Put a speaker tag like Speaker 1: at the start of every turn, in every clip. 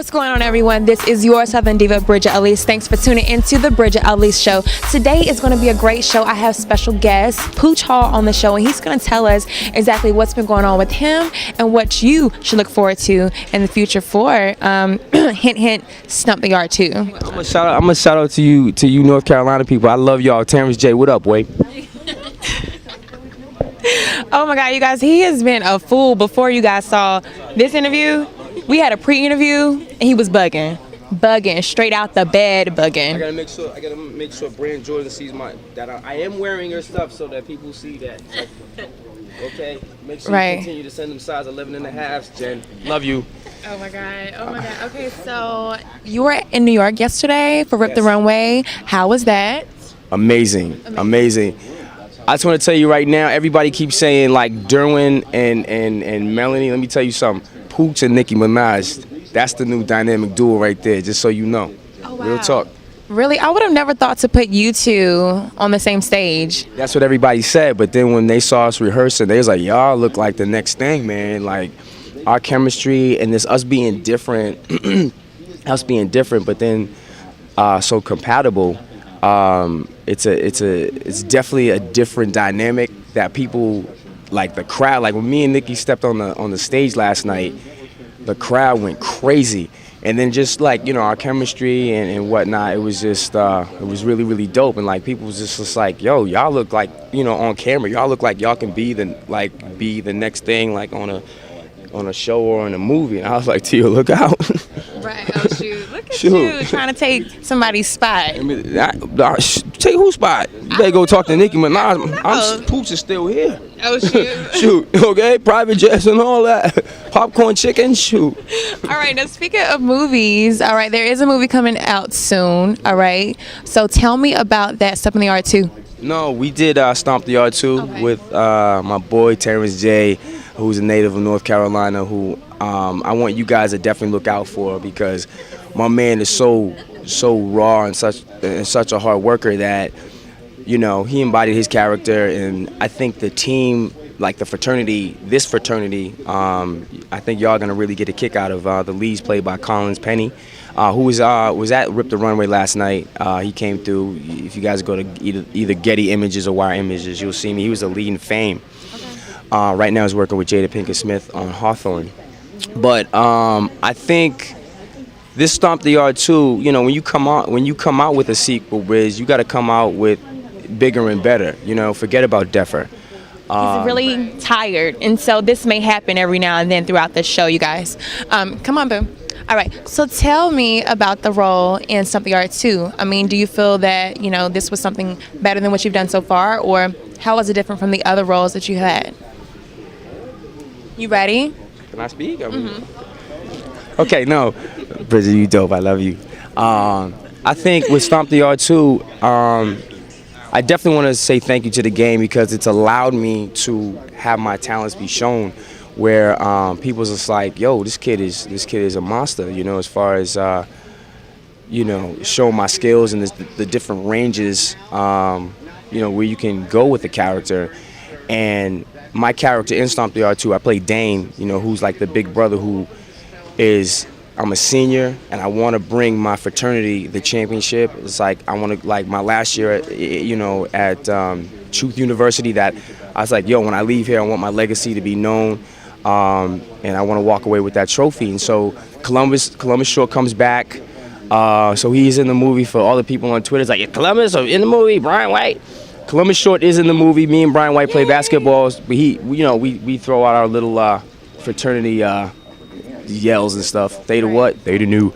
Speaker 1: What's going on, everyone? This is your Southern Diva, Bridgette Alese. Thanks for tuning into the Bridgette Alese Show. Today is going to be a great show. I have special guest, Pooch Hall, on the show, and he's going to tell us exactly what's been going on with him and what you should look forward to in the future for, hint, hint, Stomp the Yard 2.
Speaker 2: I'm gonna shout out to you North Carolina people. I love y'all. Terrence J, what up, boy?
Speaker 1: Oh my God, you guys, he has been a fool. Before you guys saw this interview, we had a pre-interview and he was bugging, straight out the bed bugging.
Speaker 2: I gotta make sure Brand Jordan sees that I am wearing her stuff so that people see that. Okay, make sure you continue to send them size 11 and a halves, Jen. Love you.
Speaker 1: Oh my God. Okay, so you were in New York yesterday for Rip the Runway. How was that? Amazing.
Speaker 2: I just want to tell you right now, everybody keeps saying like Derwin and Melanie. Let me tell you something. Pooch and Nicki Minaj, that's the new dynamic duo right there, just so you know.
Speaker 1: Oh, wow.
Speaker 2: Real talk.
Speaker 1: Really? I would have never thought to put you two on the same stage.
Speaker 2: That's what everybody said, but then when they saw us rehearsing, they was like, y'all look like the next thing, man. Like, our chemistry and this us being different, but then so compatible. It's definitely a different dynamic that people, like the crowd, like when me and Nikki stepped on the stage last night, the crowd went crazy. And then just like, you know, our chemistry and whatnot, it was just, it was really, really dope. And like people was just like, yo, y'all look like, you know, on camera, y'all look like y'all can be the next thing, like on a show or in a movie. And I was like, Tio, look out.
Speaker 1: Right, oh shoot. Look at you trying to take somebody's spot.
Speaker 2: Take whose spot? You better go talk to Nicki Minaj. Pooch is still here.
Speaker 1: Oh shoot.
Speaker 2: Shoot, okay? Private jets and all that. Popcorn chicken, shoot.
Speaker 1: All right, now speaking of movies, all right, there is a movie coming out soon, all right? So tell me about that, Stomp the Yard 2.
Speaker 2: No, we did Stomp the Yard 2 with my boy Terrence J, who's a native of North Carolina, who I want you guys to definitely look out for, because my man is so raw and such a hard worker that, you know, he embodied his character. And I think the team, like this fraternity, I think y'all gonna really get a kick out of the leads played by Collins Penny, who was at Rip the Runway last night. He came through. If you guys go to either Getty Images or Wire Images, you'll see me. He was a lead in Fame. Right now he's working with Jada Pinkett Smith on Hawthorne. But I think this Stomp the Yard 2, you know, when you come out with a sequel, Riz, you got to come out with bigger and better. You know, forget about Deffer.
Speaker 1: He's really tired, and so this may happen every now and then throughout the show, you guys. Come on, Boo. All right, so tell me about the role in Stomp the Yard 2. I mean, do you feel that, you know, this was something better than what you've done so far, or how was it different from the other roles that you had? You ready?
Speaker 2: Can I speak? Okay, no. Bridget, you dope. I love you. I think with Stomp the Yard 2, I definitely want to say thank you to the game, because it's allowed me to have my talents be shown, where people's just like, yo, this kid is a monster, you know, as far as you know, showing my skills and the different ranges, you know, where you can go with the character. And my character in Stomp the Yard 2, I play Dane, you know, who's like the big brother I'm a senior, and I want to bring my fraternity the championship. It's like I want to, like my last year at, you know, at Truth University, that I was like, yo, when I leave here, I want my legacy to be known, and I want to walk away with that trophy. And so Columbus Short comes back, so he's in the movie. For all the people on Twitter, it's like, Columbus in the movie, Brian White. Columbus Short is in the movie. Me and Brian White play basketballs, but we throw out our little fraternity yells and stuff. Theta what? Theta nu.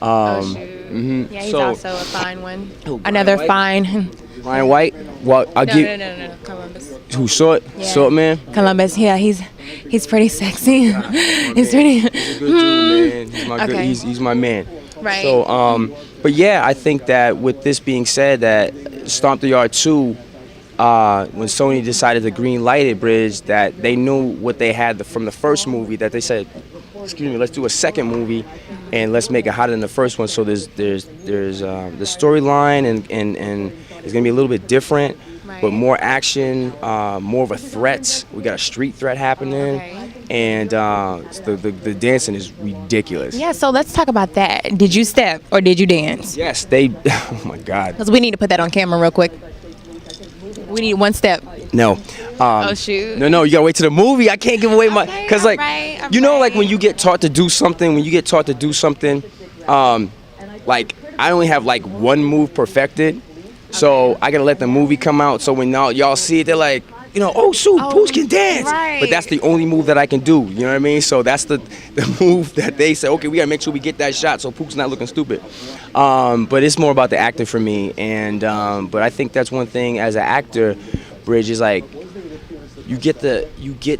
Speaker 1: Yeah, he's also a fine one. Another fine.
Speaker 2: Brian White? Well,
Speaker 1: No, Columbus.
Speaker 2: Who's short? Yeah. Short man?
Speaker 1: Columbus, yeah, he's pretty sexy. He's pretty.
Speaker 2: He's a good dude, man. He's my man.
Speaker 1: Right.
Speaker 2: So, but yeah, I think that with this being said, that Stomp the Yard 2, when Sony decided to green light it, Bridge, that they knew what they had from the first movie, that they said, excuse me, let's do a second movie and let's make it hotter than the first one. So there's the storyline and it's gonna be a little bit different, but more action, more of a threat. We got a street threat happening. and the dancing is ridiculous.
Speaker 1: Yeah, so let's talk about that. Did you step or did you dance?
Speaker 2: Yes, they. Oh my God.
Speaker 1: Because we need to put that on camera real quick. We need one step.
Speaker 2: No.
Speaker 1: Oh shoot.
Speaker 2: No, you gotta wait to the movie. I can't give away my, cause like, you know, like when you get taught to do something, like I only have like one move perfected, so I gotta let the movie come out. So when y'all see it, they're like, you know, oh shoot, Pooch can dance.
Speaker 1: Right.
Speaker 2: But that's the only move that I can do. You know what I mean? So that's the move that they say, okay, we gotta make sure we get that shot so Pooch's not looking stupid. But it's more about the acting for me, and but I think that's one thing as an actor, Bridge, is like you get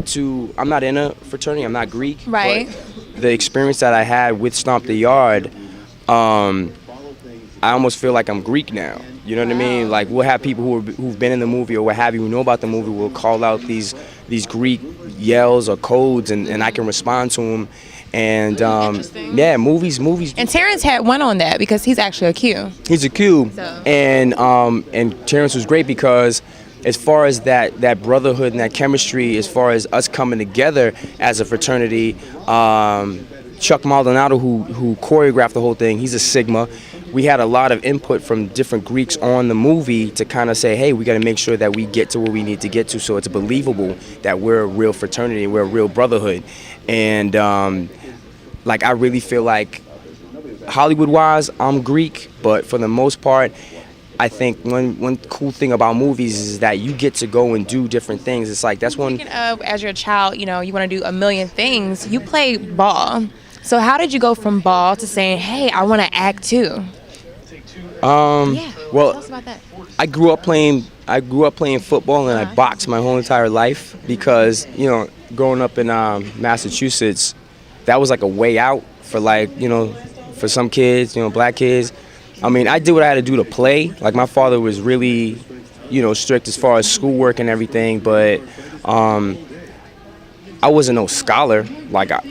Speaker 2: to. I'm not in a fraternity. I'm not Greek.
Speaker 1: Right.
Speaker 2: But the experience that I had with Stomp the Yard, I almost feel like I'm Greek now. You know what I mean? Like we'll have people who've been in the movie or what have you, who know about the movie, will call out these Greek yells or codes, and I can respond to them. And yeah, movies.
Speaker 1: And Terrence had one on that because he's actually a Q.
Speaker 2: He's a Q,
Speaker 1: So.
Speaker 2: and Terrence was great because as far as that brotherhood and that chemistry, as far as us coming together as a fraternity, Chuck Maldonado, who choreographed the whole thing, he's a Sigma. We had a lot of input from different Greeks on the movie to kind of say, hey, we got to make sure that we get to where we need to get to so it's believable that we're a real fraternity, we're a real brotherhood. And like I really feel like Hollywood-wise, I'm Greek, but for the most part, I think one cool thing about movies is that you get to go and do different things. It's like that's one.
Speaker 1: Speaking of, as you're a child, you know, you want to do a million things. You play ball. So how did you go from ball to saying, hey, I want to act too? Yeah.
Speaker 2: Well,
Speaker 1: tell us about that.
Speaker 2: I grew up playing football, and I boxed my whole entire life because, you know, growing up in Massachusetts, that was like a way out for, like, you know, for some kids, you know, black kids. I mean, I did what I had to do to play. Like my father was really, you know, strict as far as schoolwork and everything, but I wasn't no scholar. Like, I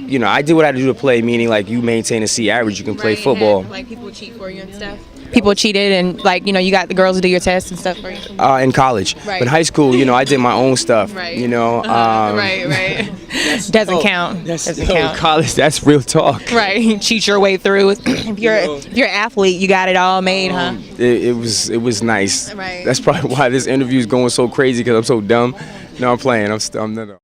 Speaker 2: did what I had to do to play, meaning like you maintain a C average, you can play football.
Speaker 1: Like people cheat for you and stuff. People cheated and like, you know, you got the girls to do your tests and stuff for you.
Speaker 2: In college.
Speaker 1: Right.
Speaker 2: But in high school, you know, I did my own stuff.
Speaker 1: Right.
Speaker 2: You know.
Speaker 1: Right. Doesn't count. Doesn't count.
Speaker 2: College, that's real talk.
Speaker 1: Right. Cheat your way through. If you're an athlete, you got it all made, huh?
Speaker 2: It was nice.
Speaker 1: Right.
Speaker 2: That's probably why this interview is going so crazy because I'm so dumb. No, I'm playing. I'm not.